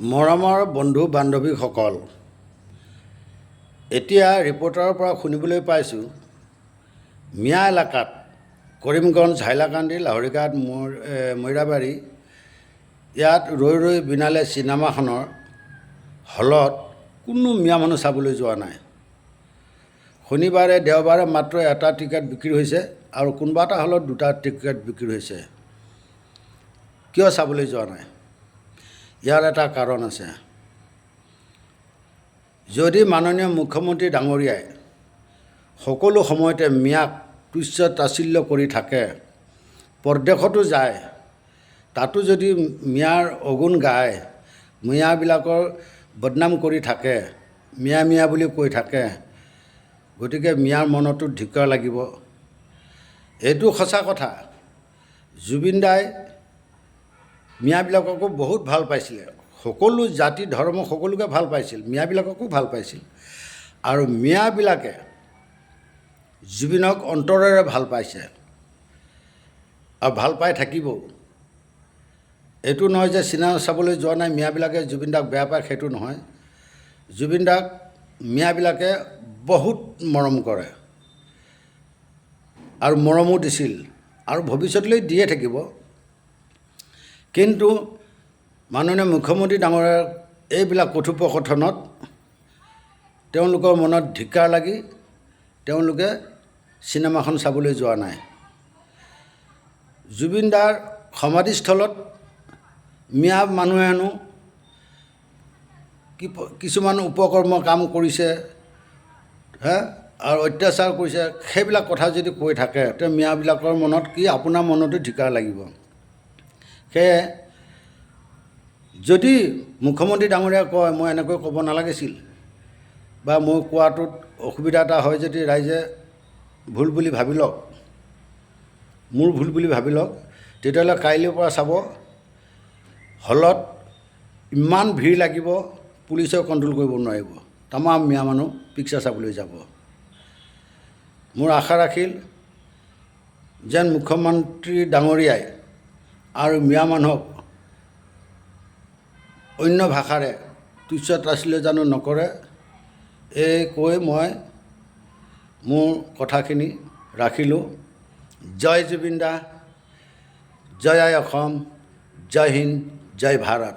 মৰমৰ বন্ধু বান্ধৱীসকল, এতিয়া ৰিপৰ্টাৰৰ পৰা শুনিবলৈ পাইছোঁ মিয়া এলেকাত কৰিমগঞ্জ, হাইলাকান্দি, লাহৰিঘাট, মৈৰাবাৰী ইয়াত ৰৈ ৰৈ বিনালে চিনেমাখনৰ হলত কোনো মিয়া মানুহ চাবলৈ যোৱা নাই। শনিবাৰে দেওবাৰে মাত্ৰ এটা টিকেট বিক্ৰী হৈছে আৰু কোনোবা এটা হলত দুটা টিকেট বিক্ৰী হৈছে। কিয় চাবলৈ যোৱা নাই? ইয়াৰ এটা কাৰণ আছে। যদি মাননীয় মুখ্যমন্ত্ৰী ডাঙৰীয়াই সকলো সময়তে মিয়াক তুচ্ছ তাচ্ছিল্য কৰি থাকে, পৰদেশতো যায়, তাতো যদি মিয়াৰ অগুণ গায়, মিয়াবিলাকৰ বদনাম কৰি থাকে, মিয়া মিয়া বুলি কৈ থাকে, গতিকে মিয়াৰ মনতো ধিক্কাৰ লাগিব। এইটো সঁচা কথা। জুবিন দাই মিয়াবিলাককো বহুত ভাল পাইছিলে, সকলো জাতি ধৰ্ম সকলোকে ভাল পাইছিল, মিয়াবিলাককো ভাল পাইছিল আৰু মিয়াবিলাকে জুবিনক অন্তৰেৰে ভাল পাইছে আৰু ভাল পাই থাকিব। এইটো নহয় যে চিনেমা চাবলৈ যোৱা নাই মিয়াবিলাকে জুবিন দাক বেয়া পায়, সেইটো নহয়। জুবিন দাক মিয়াবিলাকে বহুত মৰম কৰে আৰু মৰমো দিছিল আৰু ভৱিষ্যতলৈ দিয়ে থাকিব। কিন্তু মাননীয় মুখ্যমন্ত্ৰী ডাঙৰীয়াৰ এইবিলাক কথোপকথনত তেওঁলোকৰ মনত ধিক্কাৰ লাগি তেওঁলোকে চিনেমাখন চাবলৈ যোৱা নাই। জুবিন দাৰ সমাধিস্থলত মিয়া মানুহে হেনো কিছুমান উপকৰ্ম কাম কৰিছে আৰু অত্যাচাৰ কৰিছে, সেইবিলাক কথা যদি কৈ থাকে তে মিয়াবিলাকৰ মনত কি আপোনাৰ মনতো ধিক্কাৰ লাগিব। সেয়ে যদি মুখ্যমন্ত্ৰী ডাঙৰীয়াই কয় মই এনেকৈ ক'ব নালাগিছিল বা মই কোৱাটোত অসুবিধা এটা হয় যদি ৰাইজে ভুল বুলি ভাবি লওক, মোৰ ভুল বুলি ভাবি লওক, তেতিয়াহ'লে কাইলৈৰ পৰা চাব হলত ইমান ভিৰ লাগিব, পুলিচেও কণ্ট্ৰল কৰিব নোৱাৰিব, তামাম মিয়া মানুহ পিকচাৰ চাবলৈ যাব। মোৰ আশা ৰাখিল যেন মুখ্যমন্ত্ৰী ডাঙৰীয়াই আৰু মিয়া মানুহক অন্য ভাষাৰে তুচ্ছ তাচ্ছিল্য জানো নকৰে। এই কৈ মই মোৰ কথাখিনি ৰাখিলোঁ। জয় জুবিন দা, জয় আই অসম, জয় হিন্দ, জয় ভাৰত।